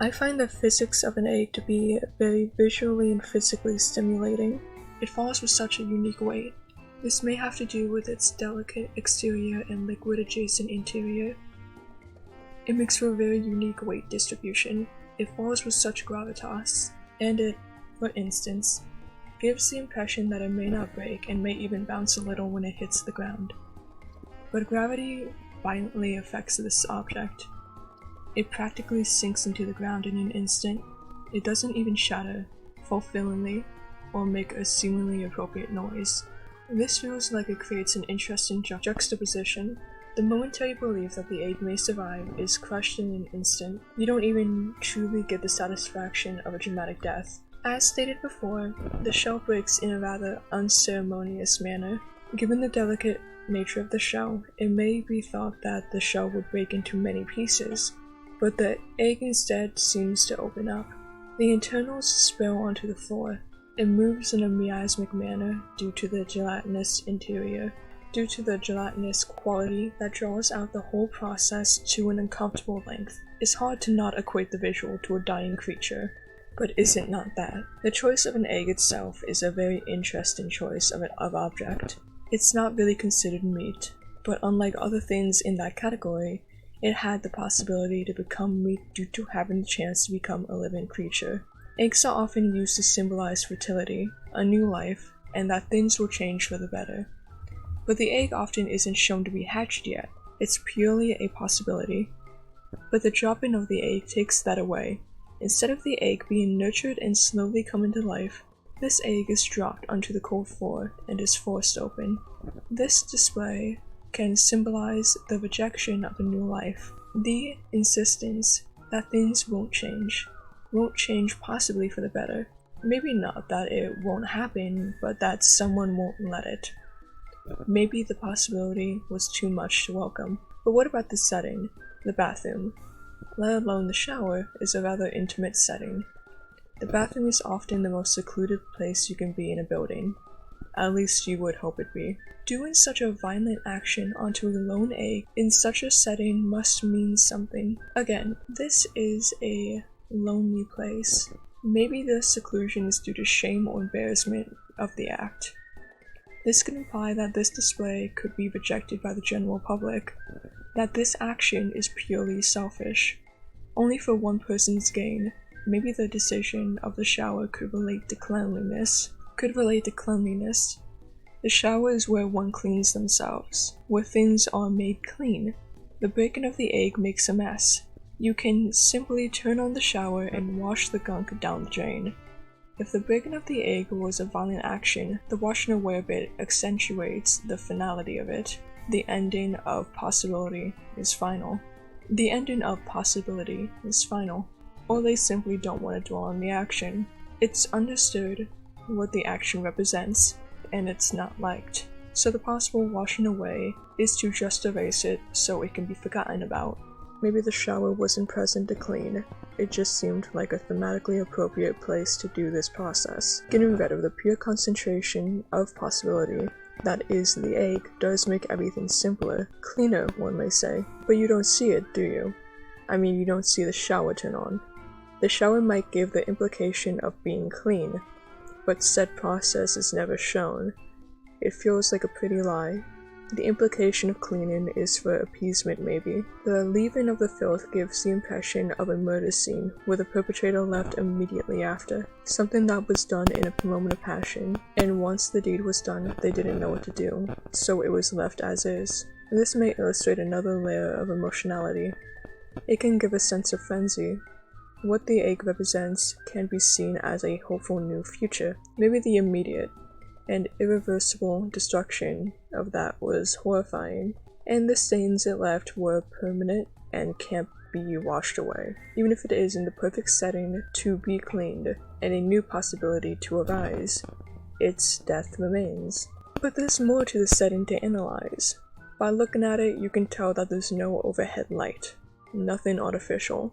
I find the physics of an egg to be very visually and physically stimulating. It falls with such a unique weight. This may have to do with its delicate exterior and liquid adjacent interior. It makes for a very unique weight distribution. It falls with such gravitas, and it, for instance, gives the impression that it may not break and may even bounce a little when it hits the ground. But gravity violently affects this object. It practically sinks into the ground in an instant. It doesn't even shatter, fulfillingly, or make a seemingly appropriate noise. This feels like it creates an interesting juxtaposition. The momentary belief that the egg may survive is crushed in an instant. You don't even truly get the satisfaction of a dramatic death. As stated before, the shell breaks in a rather unceremonious manner. Given the delicate nature of the shell, it may be thought that the shell would break into many pieces, but the egg instead seems to open up. The internals spill onto the floor. It moves in a miasmic manner due to the gelatinous interior, due to the gelatinous quality that draws out the whole process to an uncomfortable length. It's hard to not equate the visual to a dying creature. But is it not that? The choice of an egg itself is a very interesting choice of object. It's not really considered meat, but unlike other things in that category, it had the possibility to become meat due to having the chance to become a living creature. Eggs are often used to symbolize fertility, a new life, and that things will change for the better. But the egg often isn't shown to be hatched yet. It's purely a possibility. But the dropping of the egg takes that away. Instead of the egg being nurtured and slowly coming to life, this egg is dropped onto the cold floor and is forced open. This display can symbolize the rejection of a new life, the insistence that things won't change possibly for the better. Maybe not that it won't happen, but that someone won't let it. Maybe the possibility was too much to welcome. But what about the setting? The bathroom, let alone the shower, is a rather intimate setting. The bathroom is often the most secluded place you can be in a building. At least you would hope it be. Doing such a violent action onto a lone egg in such a setting must mean something. Again, this is a lonely place. Maybe the seclusion is due to shame or embarrassment of the act. This could imply that this display could be rejected by the general public, that this action is purely selfish, only for one person's gain. Maybe the decision of the shower could relate to cleanliness. The shower is where one cleans themselves, where things are made clean. The breaking of the egg makes a mess. You can simply turn on the shower and wash the gunk down the drain. If the breaking of the egg was a violent action, the washing away of it accentuates the finality of it. The ending of possibility is final. Or they simply don't want to dwell on the action. It's understood what the action represents, and it's not liked. So the possible washing away is to just erase it so it can be forgotten about. Maybe the shower wasn't present to clean. It just seemed like a thematically appropriate place to do this process. Getting rid of the pure concentration of possibility that is the egg does make everything simpler, cleaner, one may say. But you don't see it, do you? I mean, you don't see the shower turn on. The shower might give the implication of being clean, but said process is never shown. It feels like a pretty lie. The implication of cleaning is for appeasement maybe. The leaving of the filth gives the impression of a murder scene, where the perpetrator left immediately after. Something that was done in a moment of passion, and once the deed was done, they didn't know what to do, so it was left as is. This may illustrate another layer of emotionality. It can give a sense of frenzy. What the egg represents can be seen as a hopeful new future. Maybe the immediate and irreversible destruction of that was horrifying, and the stains it left were permanent and can't be washed away, even if it is in the perfect setting to be cleaned and a new possibility to arise. Its death remains. But there's more to the setting to analyze. By looking at it, you can tell that there's no overhead light, nothing artificial.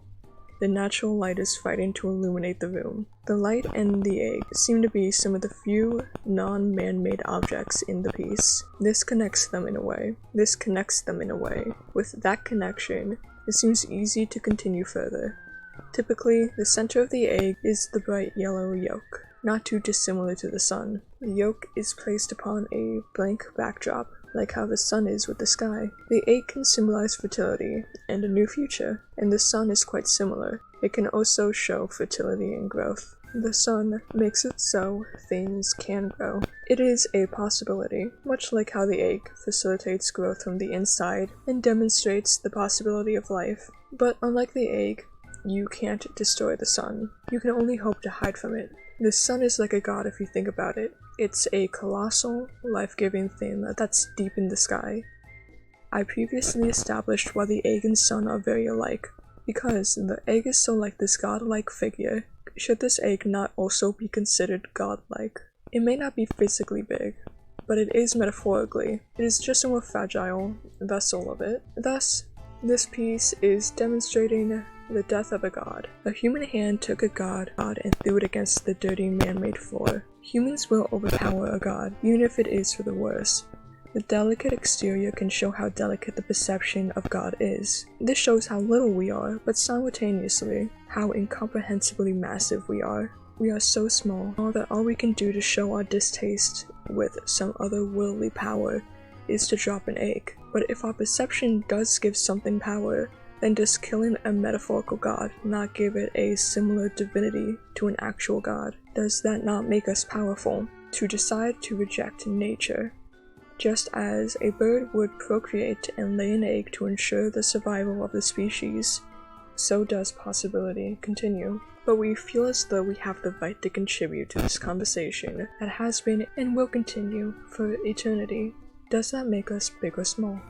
The natural light is fighting to illuminate the room. The light and the egg seem to be some of the few non-man-made objects in the piece. This connects them in a way. With that connection, it seems easy to continue further, Typically, the center of the egg is the bright yellow yolk, not too dissimilar to the sun. The yolk is placed upon a blank backdrop, like how the sun is with the sky. The egg can symbolize fertility and a new future, and the sun is quite similar. It can also show fertility and growth. The sun makes it so things can grow. It is a possibility, much like how the egg facilitates growth from the inside and demonstrates the possibility of life. But unlike the egg, you can't destroy the sun. You can only hope to hide from it. The sun is like a god if you think about it. It's a colossal, life-giving thing that's deep in the sky. I previously established why the egg and sun are very alike. Because the egg is so like this godlike figure, should this egg not also be considered godlike? It may not be physically big, but it is metaphorically. It is just a more fragile vessel of it. Thus, this piece is demonstrating the death of a god. A human hand took a god and threw it against the dirty man-made floor. Humans will overpower a god, even if it is for the worse. The delicate exterior can show how delicate the perception of God is. This shows how little we are, but simultaneously, how incomprehensibly massive we are. We are so small that all we can do to show our distaste with some otherworldly power is to drop an egg. But if our perception does give something power, then does killing a metaphorical god not give it a similar divinity to an actual god? Does that not make us powerful? To decide to reject nature. Just as a bird would procreate and lay an egg to ensure the survival of the species, so does possibility continue. But we feel as though we have the right to contribute to this conversation that has been and will continue for eternity. Does that make us big or small?